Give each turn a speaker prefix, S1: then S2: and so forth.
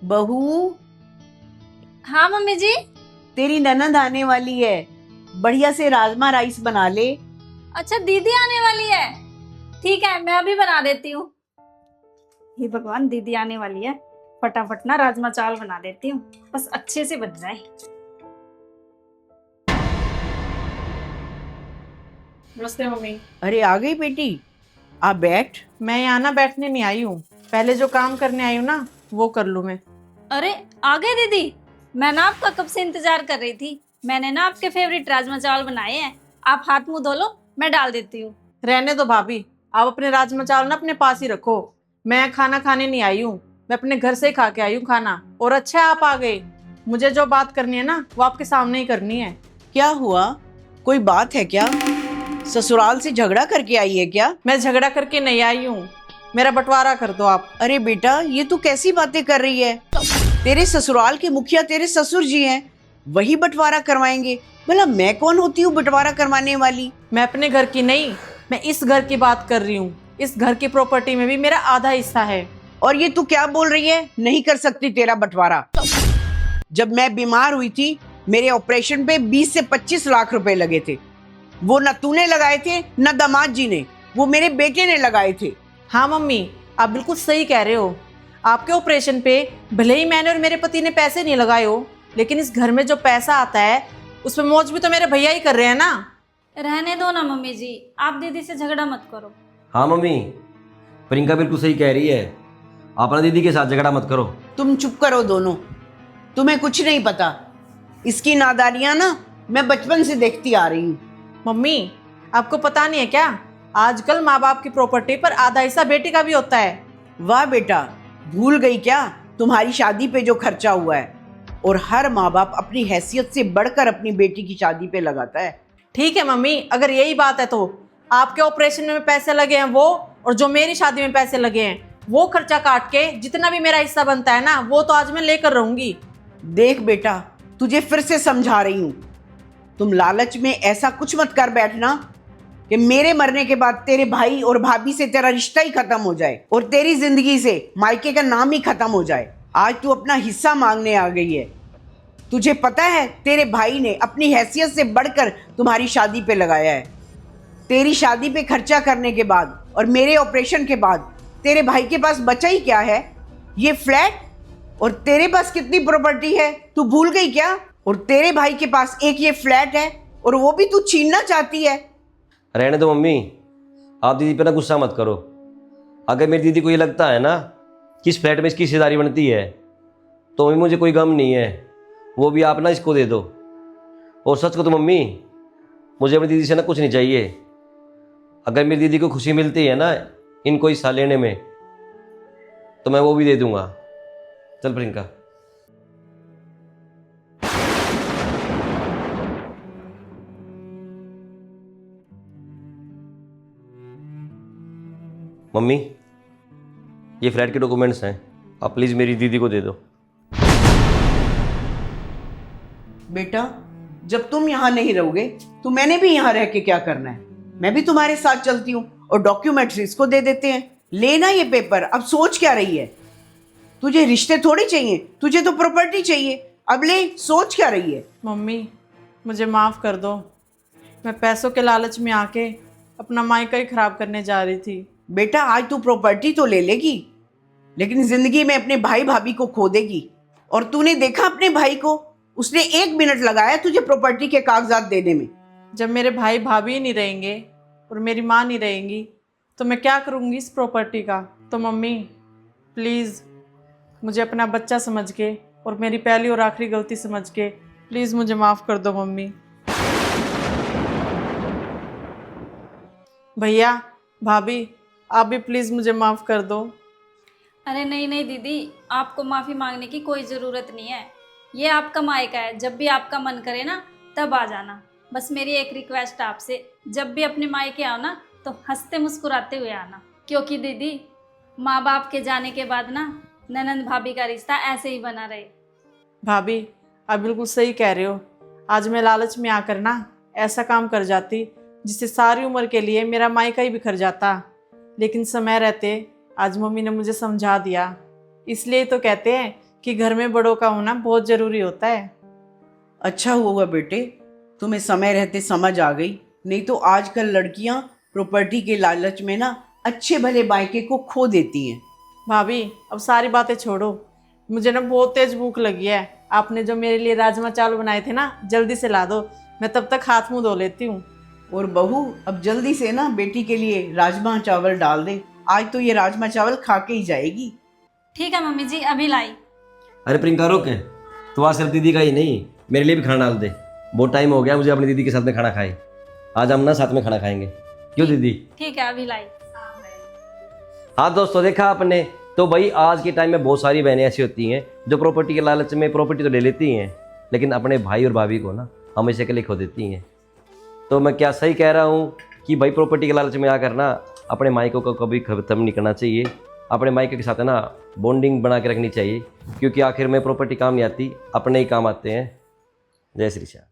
S1: बहू,
S2: हाँ मम्मी जी।
S1: तेरी ननद आने वाली है, बढ़िया से राजमा राइस बना ले।
S2: अच्छा दीदी आने वाली है, ठीक है मैं अभी बना देती हूँ। हे भगवान, दीदी आने वाली है, फटाफट ना राजमा चावल बना देती हूँ, बस अच्छे से बन जाए।
S3: नमस्ते मम्मी।
S1: अरे आ गई बेटी, आ बैठ।
S3: मैं यहाँ ना बैठने नहीं आई हूँ, पहले जो काम करने आई हूँ ना वो कर लूँ मैं।
S2: अरे आ गए दीदी, मैं ना आपका कब से इंतजार कर रही थी। मैंने ना आपके फेवरेट राजमा चावल बनाए हैं, आप हाथ मुंह धो लो, मैं डाल देती हूँ।
S3: रहने दो भाभी, आप अपने राजमा चावल ना अपने पास ही रखो। मैं खाना खाने नहीं आई हूँ, मैं अपने घर से ही खा के आई हूँ खाना। और अच्छा आप आ गए, मुझे जो बात करनी है ना वो आपके सामने ही करनी है।
S1: क्या हुआ, कोई बात है क्या? ससुराल से झगड़ा करके आई है क्या?
S3: मैं झगड़ा करके नहीं आई हूँ, मेरा बंटवारा कर दो आप।
S1: अरे बेटा, ये तू कैसी बातें कर रही है? तेरे ससुराल के मुखिया तेरे ससुर जी हैं, वही बंटवारा करवाएंगे। भला मैं कौन होती हूँ बंटवारा करवाने वाली?
S3: मैं अपने घर की नहीं, मैं इस घर की बात कर रही हूँ। इस घर की प्रॉपर्टी में भी मेरा आधा हिस्सा है।
S1: और ये तू क्या बोल रही है? नहीं कर सकती तेरा बंटवारा। जब मैं बीमार हुई थी, मेरे ऑपरेशन पे 20 से 25 लाख रुपए लगे थे। वो न तूने लगाए थे न दामाद जी ने, वो मेरे बेटे ने लगाए थे।
S3: हाँ मम्मी, आप बिल्कुल सही कह रहे हो। आपके ऑपरेशन पे भले ही मैंने और मेरे पति ने पैसे नहीं लगाए हो, लेकिन इस घर में जो पैसा आता है उसमें मौज भी तो मेरे भैया ही कर रहे हैं ना।
S2: रहने दो ना मम्मी जी, आप दीदी से झगड़ा मत करो।
S4: हाँ मम्मी, प्रियंका बिल्कुल सही कह रही है। आप ना दीदी के साथ झगड़ा मत करो।
S1: तुम चुप करो दोनों, तुम्हें कुछ नहीं पता। इसकी नादानियां ना मैं बचपन से देखती आ रही हूँ।
S3: मम्मी, आपको पता नहीं है क्या, आजकल माँ बाप की प्रॉपर्टी पर आधा हिस्सा बेटी का भी होता है।
S1: वाह बेटा, भूल गई क्या तुम्हारी शादी पे जो खर्चा हुआ है? और हर माँ बाप अपनी हैसियत से बढ़कर अपनी बेटी की शादी पे लगाता है।
S3: ठीक है मम्मी, अगर यही बात है तो आपके ऑपरेशन में पैसे लगे हैं वो, और जो मेरी शादी में पैसे लगे हैं वो खर्चा काट के जितना भी मेरा हिस्सा बनता है ना वो तो आज मैं लेकर रहूंगी।
S1: देख बेटा, तुझे फिर से समझा रही हूँ, तुम लालच में ऐसा कुछ मत कर बैठना कि मेरे मरने के बाद तेरे भाई और भाभी से तेरा रिश्ता ही खत्म हो जाए और तेरी जिंदगी से मायके का नाम ही खत्म हो जाए। आज तू अपना हिस्सा मांगने आ गई है। तुझे पता है तेरे भाई ने अपनी हैसियत से बढ़कर तुम्हारी शादी पे लगाया है। तेरी शादी पे खर्चा करने के बाद और मेरे ऑपरेशन के बाद तेरे भाई के पास बचा ही क्या है? ये फ्लैट। और तेरे पास कितनी प्रॉपर्टी है, तू भूल गई क्या? और तेरे भाई के पास एक ये फ्लैट है और वो भी तू छीनना चाहती है।
S4: रहने दो मम्मी, आप दीदी पे ना गुस्सा मत करो। अगर मेरी दीदी को ये लगता है ना कि इस फ्लैट में इसकी हिस्सेदारी बनती है तो भी मुझे कोई गम नहीं है, वो भी आप ना इसको दे दो। और सच को तो मम्मी, मुझे अपनी दीदी से ना कुछ नहीं चाहिए। अगर मेरी दीदी को खुशी मिलती है ना इनको हिस्सा लेने में तो मैं वो भी दे दूंगा। चल प्रियंका। मम्मी, ये फ्लैट के डॉक्यूमेंट्स हैं, आप प्लीज़ मेरी दीदी को दे दो।
S1: बेटा, जब तुम यहाँ नहीं रहोगे तो मैंने भी यहाँ रह के क्या करना है? मैं भी तुम्हारे साथ चलती हूँ और डॉक्यूमेंट्स इसको दे देते हैं। लेना ये पेपर। अब सोच क्या रही है? तुझे रिश्ते थोड़ी चाहिए, तुझे तो प्रॉपर्टी चाहिए। अब ले, सोच क्या रही है?
S3: मम्मी, मुझे माफ़ कर दो, मैं पैसों के लालच में आके अपना मायका ही खराब करने जा रही थी।
S1: बेटा, आज तू प्रॉपर्टी तो ले लेगी, लेकिन जिंदगी में अपने भाई भाभी को खो देगी। और तूने देखा अपने भाई को, उसने 1 मिनट लगाया तुझे प्रॉपर्टी के कागजात देने में।
S3: जब मेरे भाई भाभी नहीं रहेंगे और मेरी माँ नहीं रहेंगी तो मैं क्या करूँगी इस प्रॉपर्टी का? तो मम्मी प्लीज़ मुझे अपना बच्चा समझ के और मेरी पहली और आखिरी गलती समझ के प्लीज़ मुझे माफ़ कर दो मम्मी। भैया, भाभी, आप भी प्लीज़ मुझे माफ़ कर दो।
S2: अरे नहीं नहीं दीदी, आपको माफ़ी मांगने की कोई ज़रूरत नहीं है, ये आपका मायका है, जब भी आपका मन करे ना तब आ जाना। बस मेरी एक रिक्वेस्ट आपसे, जब भी अपने मायके आओ ना तो हंसते मुस्कुराते हुए आना, क्योंकि दीदी माँ बाप के जाने के बाद ना ननंद भाभी का रिश्ता ऐसे ही बना रहे।
S3: भाभी, आप बिल्कुल सही कह रहे हो। आज मैं लालच में आकर ना ऐसा काम कर जाती जिससे सारी उम्र के लिए मेरा मायका ही बिखर जाता, लेकिन समय रहते आज मम्मी ने मुझे समझा दिया। इसलिए तो कहते हैं कि घर में बड़ों का होना बहुत ज़रूरी होता है।
S1: अच्छा हुआ बेटे, तुम्हें समय रहते समझ आ गई, नहीं तो आजकल लड़कियां प्रॉपर्टी के लालच में ना अच्छे भले मायके को खो देती हैं।
S3: भाभी अब सारी बातें छोड़ो, मुझे ना बहुत तेज भूख लगी है। आपने जो मेरे लिए राजमा चावल बनाए थे ना, जल्दी से ला दो, मैं तब तक हाथ मुंह धो लेती हूँ।
S1: और बहू अब जल्दी से ना बेटी के लिए राजमा चावल डाल दे, आज तो ये राजमा चावल खा के ही जाएगी।
S2: ठीक है मम्मी जी, अभी लाई।
S4: अरे प्रियंका रोक, तो आज सिर्फ दीदी का ही नहीं, मेरे लिए भी खाना डाल दे। बहुत टाइम हो गया मुझे अपनी दीदी के साथ में खाना खाए। आज हम ना साथ में खाना खाएंगे, क्यों दीदी?
S2: ठीक है, अभी लाई।
S4: हाँ दोस्तों, देखा आपने, तो भाई आज के टाइम में बहुत सारी बहनें ऐसी होती हैं जो प्रॉपर्टी के लालच में प्रॉपर्टी तो ले लेती हैं, लेकिन अपने भाई और भाभी को ना हमेशा के लिए खो देती हैं। तो मैं क्या सही कह रहा हूँ कि भाई प्रॉपर्टी के लालच में आकर ना अपने मायकों को कभी ख़त्म नहीं करना चाहिए। अपने मायके के साथ है ना बॉन्डिंग बना के रखनी चाहिए, क्योंकि आखिर में प्रॉपर्टी काम नहीं आती, अपने ही काम आते हैं। जय श्री श्याम।